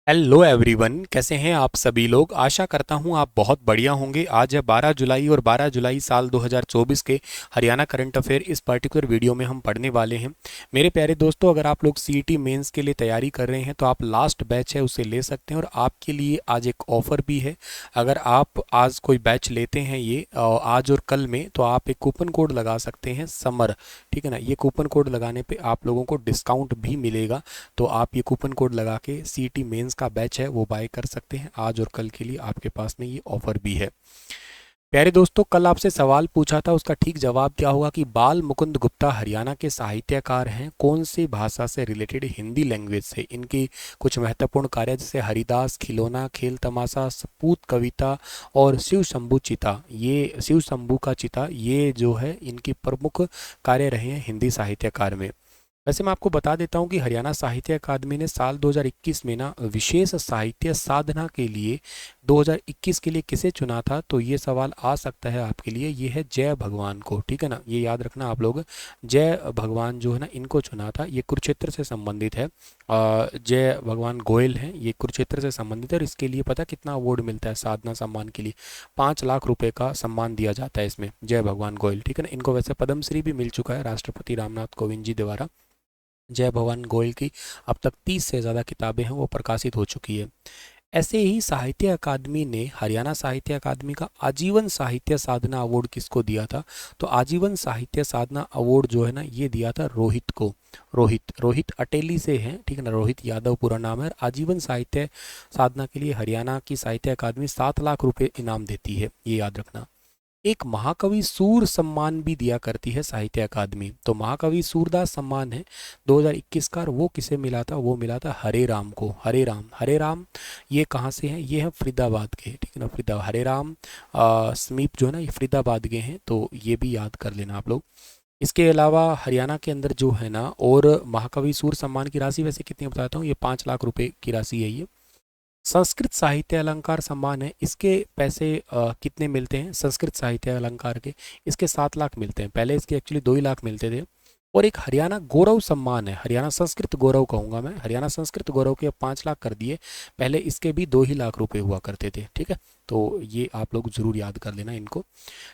Hello everyone, कैसे हैं आप सभी लोग। आशा करता हूं आप बहुत बढ़िया होंगे। आज है 12 जुलाई और 12 जुलाई साल 2024 के हरियाणा करंट अफेयर इस पर्टिकुलर वीडियो में हम पढ़ने वाले हैं। मेरे प्यारे दोस्तों, अगर आप लोग सीईटी मेंस के लिए तैयारी कर रहे हैं तो आप लास्ट बैच है उसे ले सकते हैं और आपके लिए आज एक ऑफ़र भी है। अगर आप आज कोई बैच लेते हैं ये आज और कल में, तो आप एक कूपन कोड लगा सकते हैं समर। ठीक है ना, ये कूपन कोड लगाने पे आप लोगों को डिस्काउंट भी मिलेगा। तो आप ये कूपन कोड लगा के सीईटी मेंस का बैच है वो बाय कर सकते हैं। आज और कल के लिए आपके पास में ये ऑफर भी है। प्यारे दोस्तों, कल आपसे सवाल पूछा था, उसका ठीक जवाब क्या होगा कि बाल मुकुंद गुप्ता हरियाणा के साहित्यकार हैं। कौन सी भाषा से रिलेटेड? हिंदी लैंग्वेज से। इनकी कुछ महत्वपूर्ण कार्य जैसे हरिदास, खिलौना, खेल तमाशा, सपूत कविता और शिव शंभू चिता, ये शिव शंभू का चिता, ये जो है इनकी प्रमुख कार्य रहे हैं हिंदी साहित्यकार में। वैसे मैं आपको बता देता हूँ कि हरियाणा साहित्य अकादमी ने साल 2021 में ना विशेष साहित्य साधना के लिए 2021 के लिए किसे चुना था, तो ये सवाल आ सकता है आपके लिए। ये है जय भगवान को। ठीक है ना, ये याद रखना आप लोग। जय भगवान जो है ना, इनको चुना था। ये कुरुक्षेत्र से संबंधित है। जय भगवान गोयल हैं, ये कुरुक्षेत्र से संबंधित है। और इसके लिए पता कितना अवार्ड मिलता है साधना सम्मान के लिए? 5 लाख रुपए का सम्मान दिया जाता है इसमें जय भगवान गोयल। ठीक है ना, इनको वैसे पद्मश्री भी मिल चुका है राष्ट्रपति रामनाथ कोविंद जी द्वारा। जय भगवान गोयल की अब तक 30 से ज़्यादा किताबें हैं वो प्रकाशित हो चुकी है। ऐसे ही साहित्य अकादमी ने हरियाणा साहित्य अकादमी का आजीवन साहित्य साधना अवार्ड किसको दिया था? तो आजीवन साहित्य साधना अवार्ड जो है ना, ये दिया था रोहित को। रोहित रोहित अटेली से हैं। ठीक है ना, रोहित यादव पूरा नाम है। आजीवन साहित्य साधना के लिए हरियाणा की साहित्य अकादमी 7 लाख रुपए इनाम देती है, ये याद रखना। एक महाकवि सूर सम्मान भी दिया करती है साहित्य अकादमी। तो महाकवि सूरदास सम्मान है 2021 का, और वो किसे मिला था? वो मिला था हरे राम को। हरे राम, हरे राम ये कहाँ से हैं? ये हैं फरीदाबाद के। ठीक है ना, फरीदा हरे राम समीप जो है ना, ये फरीदाबाद के हैं। तो ये भी याद कर लेना आप लोग। इसके अलावा हरियाणा के अंदर जो है ना, और महाकवि सूर सम्मान की राशि वैसे कितनी बताता हूँ, ये 5 लाख रुपए की राशि है ये। संस्कृत साहित्य अलंकार सम्मान है, इसके पैसे कितने मिलते हैं संस्कृत साहित्य अलंकार के? इसके 7 लाख मिलते हैं। पहले इसके एक्चुअली 2 ही लाख मिलते थे। और एक हरियाणा गौरव सम्मान है, हरियाणा संस्कृत गौरव कहूँगा मैं, हरियाणा संस्कृत गौरव के अब 5 लाख कर दिए। पहले इसके भी 2 ही लाख रुपए हुआ करते थे। ठीक है, तो ये आप लोग जरूर याद कर लेना इनको।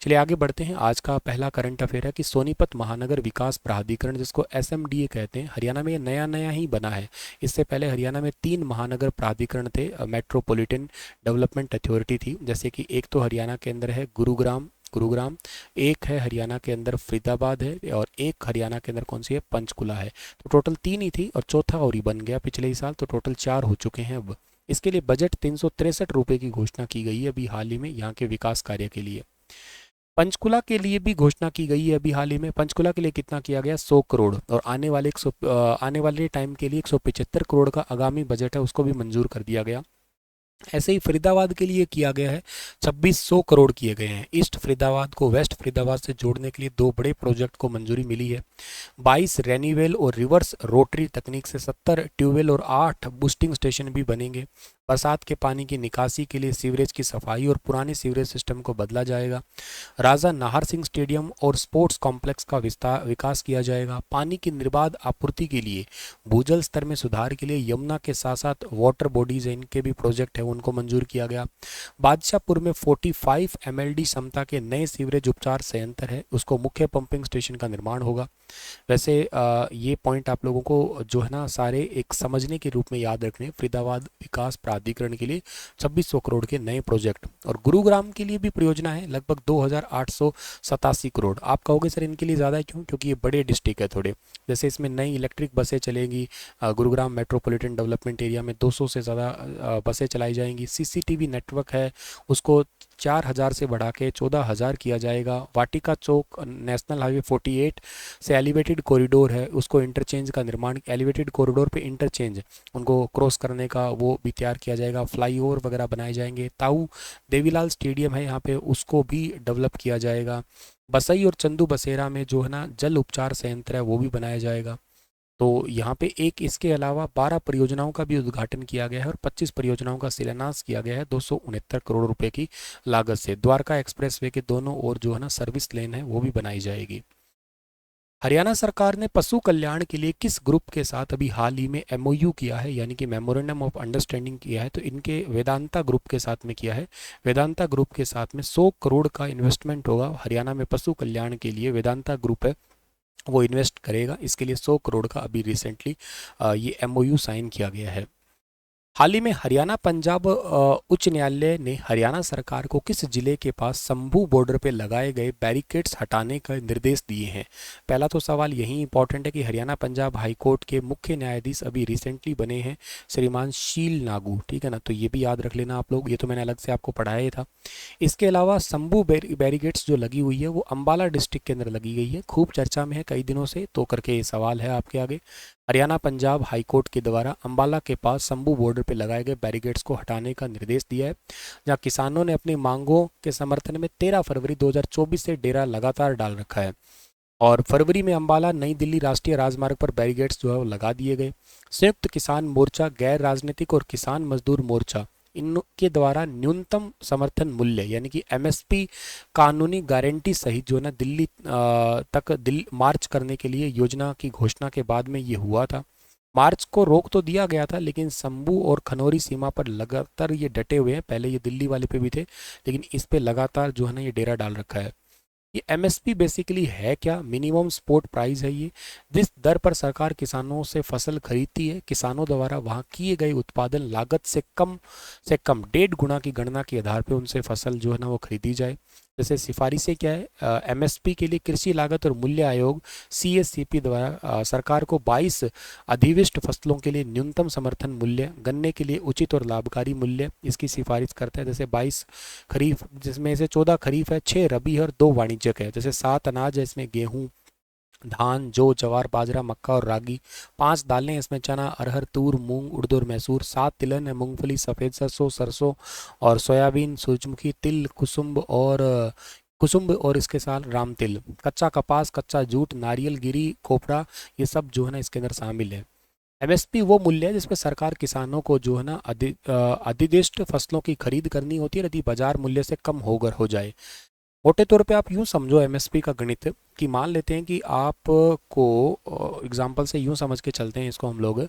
चलिए आगे बढ़ते हैं। आज का पहला करंट अफेयर है कि सोनीपत महानगर विकास प्राधिकरण, जिसको एसएमडीए कहते हैं, हरियाणा में ये नया नया ही बना है। इससे पहले हरियाणा में 3 महानगर प्राधिकरण थे, मेट्रोपॉलिटन डेवलपमेंट अथॉरिटी थी। जैसे कि एक तो हरियाणा के अंदर है गुरुग्राम, गुरुग्राम। एक है हरियाणा के अंदर फरीदाबाद है, और एक हरियाणा के अंदर कौन सी है? पंचकुला है। तो टोटल 3 ही थी और चौथा और ही बन गया पिछले ही साल, तो टोटल 4 हो चुके हैं अब। इसके लिए बजट 363 रुपए की घोषणा की गई है अभी हाल ही में यहाँ के विकास कार्य के लिए। पंचकुला के लिए भी घोषणा की गई है अभी हाल ही में। पंचकुला के लिए कितना किया गया? 100 करोड़। और आने वाले टाइम के लिए 175 करोड़ का आगामी बजट है, उसको भी मंजूर कर दिया गया। ऐसे ही फरीदाबाद के लिए किया गया है, 2600 करोड़ किए गए हैं। ईस्ट फरीदाबाद को वेस्ट फरीदाबाद से जोड़ने के लिए 2 बड़े प्रोजेक्ट को मंजूरी मिली है। 22 रेनीवेल और रिवर्स रोटरी तकनीक से 70 ट्यूबवेल और 8 बूस्टिंग स्टेशन भी बनेंगे। बरसात के पानी की निकासी के लिए सीवरेज की सफाई और पुराने सीवरेज सिस्टम को बदला जाएगा। राजा नाहर सिंह स्टेडियम और स्पोर्ट्स कॉम्प्लेक्स का विकास किया जाएगा। पानी की निर्बाध आपूर्ति के लिए भूजल स्तर में सुधार के लिए यमुना के साथ साथ वाटर बॉडीज हैं, इनके भी प्रोजेक्ट है, उनको मंजूर किया गया। बादशाहपुर में 45 एमएलडी क्षमता के नए सीवरेज उपचार संयंत्र है, उसको मुख्य पंपिंग स्टेशन का निर्माण होगा। वैसे ये पॉइंट आप लोगों को जो है ना सारे एक समझने के रूप में याद रखने हैं। फरीदाबाद विकास प्राधिकरण के लिए 2600 करोड़ के नए प्रोजेक्ट, और गुरुग्राम के लिए भी परियोजना है लगभग 2887 करोड़। आप कहोगे सर इनके लिए ज़्यादा क्यों? क्योंकि ये बड़े डिस्ट्रिक्ट है थोड़े। जैसे इसमें नई इलेक्ट्रिक बसें चलेंगी, गुरुग्राम मेट्रोपॉलिटन डेवलपमेंट एरिया में 200 से ज़्यादा बसें चलाई जाएंगी। सीसीटीवी नेटवर्क है, उसको 4000 से बढ़ा के 14000 किया जाएगा। वाटिका चौक नेशनल हाईवे 48 से एलिवेटेड कॉरिडोर है, उसको इंटरचेंज का निर्माण, एलिवेटेड कॉरिडोर पे इंटरचेंज उनको क्रॉस करने का वो भी तैयार किया जाएगा। फ्लाईओवर वगैरह बनाए जाएंगे। ताऊ देवीलाल स्टेडियम है यहाँ पे, उसको भी डेवलप किया जाएगा। बसई और चंदू बसेरा में जो है ना जल उपचार संयंत्र है वो भी बनाया जाएगा। तो यहाँ पे एक इसके अलावा 12 परियोजनाओं का भी उद्घाटन किया गया है और 25 परियोजनाओं का शिलान्यास किया गया है 269 करोड़ रुपए की लागत से। द्वारका एक्सप्रेसवे के दोनों ओर जो है ना सर्विस लेन है वो भी बनाई जाएगी। हरियाणा सरकार ने पशु कल्याण के लिए किस ग्रुप के साथ अभी हाल ही में एमओयू किया है, यानी कि मेमोरेंडम ऑफ अंडरस्टैंडिंग किया है? तो इनके वेदांता ग्रुप के साथ में किया है। वेदांता ग्रुप के साथ में 100 करोड़ का इन्वेस्टमेंट होगा हरियाणा में पशु कल्याण के लिए। वेदांता ग्रुप है वो इन्वेस्ट करेगा, इसके लिए 100 करोड़ का अभी रिसेंटली ये एमओयू साइन किया गया है। हाल ही में हरियाणा पंजाब उच्च न्यायालय ने हरियाणा सरकार को किस जिले के पास शंभू बॉर्डर पर लगाए गए बैरिकेड्स हटाने का निर्देश दिए हैं? पहला तो सवाल यही इंपॉर्टेंट है कि हरियाणा पंजाब हाई कोर्ट के मुख्य न्यायाधीश अभी रिसेंटली बने हैं श्रीमान शील नागू, ठीक है ना, तो ये भी याद रख लेना आप लोग, ये तो मैंने अलग से आपको पढ़ाया ही था। इसके अलावा शंभू बैरिकेड्स जो लगी हुई है वो अम्बाला डिस्ट्रिक्ट के अंदर लगी गई है, खूब चर्चा में है कई दिनों से, तो करके ये सवाल है आपके आगे। हरियाणा पंजाब हाई कोर्ट के द्वारा अम्बाला के पास शंभू बॉर्डर पर लगाए गए बैरिकेड्स को हटाने का निर्देश दिया है, जहां किसानों ने अपनी मांगों के समर्थन में 13 फरवरी 2024 से डेरा लगातार डाल रखा है और फरवरी में अम्बाला नई दिल्ली राष्ट्रीय राजमार्ग पर बैरिकेड्स जो है वो लगा दिए गए। संयुक्त किसान मोर्चा, गैर राजनीतिक और किसान मजदूर मोर्चा इनके द्वारा न्यूनतम समर्थन मूल्य यानी कि एमएसपी कानूनी गारंटी सहित जो है ना दिल्ली तक मार्च करने के लिए योजना की घोषणा के बाद में ये हुआ था। मार्च को रोक तो दिया गया था, लेकिन शंभू और खनौरी सीमा पर लगातार ये डटे हुए हैं। पहले ये दिल्ली वाले पे भी थे, लेकिन इस पे लगातार जो है ना ये डेरा डाल रखा है। ये एमएसपी बेसिकली है क्या? मिनिमम सपोर्ट प्राइस है ये, जिस दर पर सरकार किसानों से फसल खरीदती है। किसानों द्वारा वहाँ किए गए उत्पादन लागत से कम 1.5 गुना की गणना के आधार पर उनसे फसल जो है ना वो खरीदी जाए। जैसे सिफारिशें क्या है एमएसपी के लिए? कृषि लागत और मूल्य आयोग सीएससीपी द्वारा सरकार को 22 अधिविष्ट फसलों के लिए न्यूनतम समर्थन मूल्य, गन्ने के लिए उचित और लाभकारी मूल्य इसकी सिफारिश करता है। जैसे 22 खरीफ, जिसमें से 14 खरीफ है, 6 रबी है और 2 वाणिज्यिक है। जैसे 7 अनाज है, इसमें गेहूँ, धान, जौ, जवार, बाजरा, मक्का और रागी। 5 दालें इसमें चना, अरहर, तूर, मूंग, उड़द और मैसूर। 7 तिलहन है, मूंगफली, सफ़ेद सरसों, सरसों और सोयाबीन, सूरजमुखी, तिल, कुसुम्ब और इसके साथ राम तिल। कच्चा कपास, कच्चा जूट, नारियल, गिरी, कोपरा, ये सब जो है ना इसके अंदर शामिल है। एमएसपी वो मूल्य है जिसपे सरकार किसानों को जो है ना अधिदिष्ट फसलों की खरीद करनी होती है यदि बाजार मूल्य से कम होकर हो जाए। मोटे तौर पे आप यूँ समझो एमएसपी का गणित कि मान लेते हैं कि आपको एग्जांपल से यूँ समझ के चलते हैं इसको हम लोग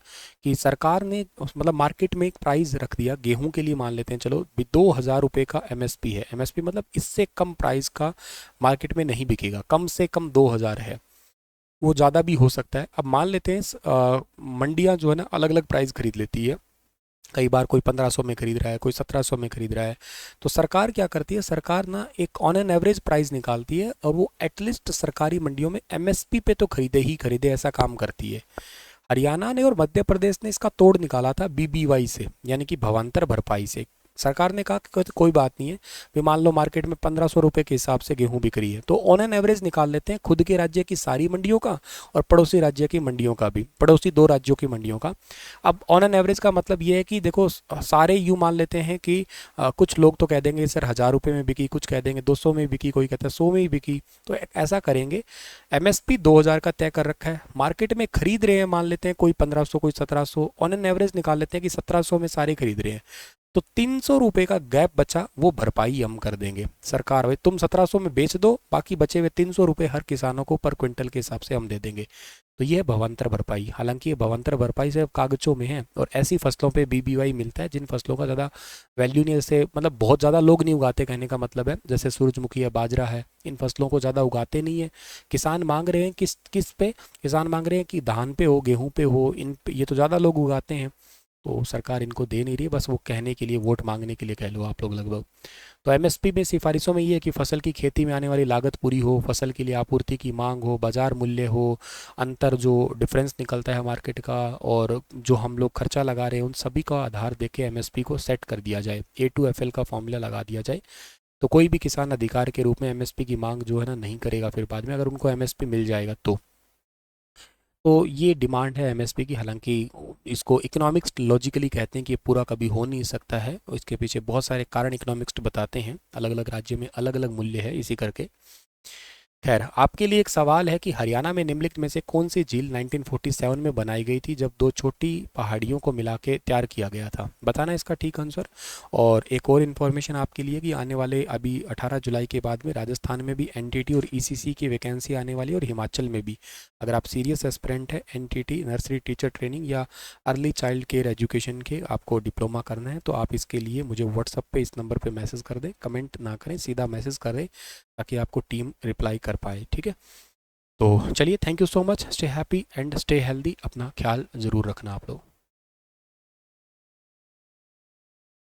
कि सरकार ने मतलब मार्केट में एक प्राइस रख दिया गेहूं के लिए, मान लेते हैं चलो 2,000 रुपये का एमएसपी है। एमएसपी मतलब इससे कम प्राइस का मार्केट में नहीं बिकेगा, कम से कम 2,000 है, वो ज़्यादा भी हो सकता है। अब मान लेते हैं मंडियाँ जो है ना अलग अलग प्राइस खरीद लेती है, कई बार कोई 1500 में खरीद रहा है, कोई 1700 में खरीद रहा है, तो सरकार क्या करती है, सरकार ना एक ऑन एन एवरेज प्राइस निकालती है और वो एटलीस्ट सरकारी मंडियों में एमएसपी पे तो खरीदे ही खरीदे, ऐसा काम करती है। हरियाणा ने और मध्य प्रदेश ने इसका तोड़ निकाला था बीबीवाई से, यानी कि भवांतर भरपाई से। सरकार ने कहा कि कोई बात नहीं है, भी मान लो मार्केट में 1500 रुपये के हिसाब से गेहूं बिक रही है, तो ऑन एन एवरेज निकाल लेते हैं खुद के राज्य की सारी मंडियों का और पड़ोसी राज्य की मंडियों का भी, पड़ोसी 2 राज्यों की मंडियों का। अब ऑन एन एवरेज का मतलब ये है कि देखो सारे यूँ मान लेते हैं कि कुछ लोग तो कह देंगे सर 1000 रुपये में बिकी, कुछ कह देंगे 200 में बिकी, कोई कहता है 100 में ही बिकी। तो ऐसा करेंगे, एमएसपी 2000 का तय कर रखा है, मार्केट में खरीद रहे हैं मान लेते हैं कोई 1500 कोई 1700, ऑन एन एवरेज निकाल लेते हैं कि 1700 में सारे खरीद रहे हैं, तो 300 रुपये का गैप बचा वो भरपाई हम कर देंगे। सरकार भाई तुम 1700 में बेच दो, बाकी बचे हुए 300 रुपये हर किसानों को पर क्विंटल के हिसाब से हम दे देंगे। तो ये है भवांतर भरपाई। हालांकि ये भवांतर भरपाई सिर्फ कागजों में है और ऐसी फसलों पे बीबीवाई मिलता है जिन फसलों का ज़्यादा वैल्यू नहीं, जैसे मतलब बहुत ज़्यादा लोग नहीं उगाते, कहने का मतलब है जैसे सूरजमुखी है, बाजरा है, इन फसलों को ज़्यादा उगाते नहीं है। किसान मांग रहे हैं किस किस पे, किसान मांग रहे हैं कि धान पे हो, गेहूँ पे हो, इन पे ये तो ज़्यादा लोग उगाते हैं, तो सरकार इनको दे नहीं रही है, बस वो कहने के लिए, वोट मांगने के लिए कह लो आप लोग लगभग। तो एमएसपी में सिफारिशों में ये है कि फसल की खेती में आने वाली लागत पूरी हो, फसल के लिए आपूर्ति की मांग हो, बाजार मूल्य हो, अंतर जो डिफरेंस निकलता है मार्केट का और जो हम लोग खर्चा लगा रहे हैं उन सभी का आधार देख के एमएसपी को सेट कर दिया जाए, A to FL का फॉर्मूला लगा दिया जाए। तो कोई भी किसान अधिकार के रूप में एमएसपी की मांग जो है ना नहीं करेगा फिर बाद में, अगर उनको एमएसपी मिल जाएगा तो ये डिमांड है एमएसपी की। हालांकि इसको इकोनॉमिक्स लॉजिकली कहते हैं कि ये पूरा कभी हो नहीं सकता है और इसके पीछे बहुत सारे कारण इकोनॉमिक्स बताते हैं, अलग अलग राज्य में अलग अलग मूल्य है इसी करके। खैर, आपके लिए एक सवाल है कि हरियाणा में निम्नलिखित में से कौन सी झील 1947 में बनाई गई थी जब दो छोटी पहाड़ियों को मिला के तैयार किया गया था? बताना इसका ठीक आंसर। और एक और इन्फॉर्मेशन आपके लिए कि आने वाले अभी 18 जुलाई के बाद में राजस्थान में भी एनटीटी और ईसीसी की वैकेंसी आने वाली है, और हिमाचल में भी। अगर आप सीरियस एस्पिरेंट है एनटीटी नर्सरी टीचर ट्रेनिंग या अर्ली चाइल्ड केयर एजुकेशन के, आपको डिप्लोमा करना है, तो आप इसके लिए मुझे व्हाट्सअप पे इस नंबर पे मैसेज कर दें। कमेंट ना करें, सीधा मैसेज करें, ताकि आपको टीम रिप्लाई कर पाए। ठीक है, तो चलिए, thank you so much. Stay happy and stay healthy. अपना ख्याल ज़रूर रखना आप लोग।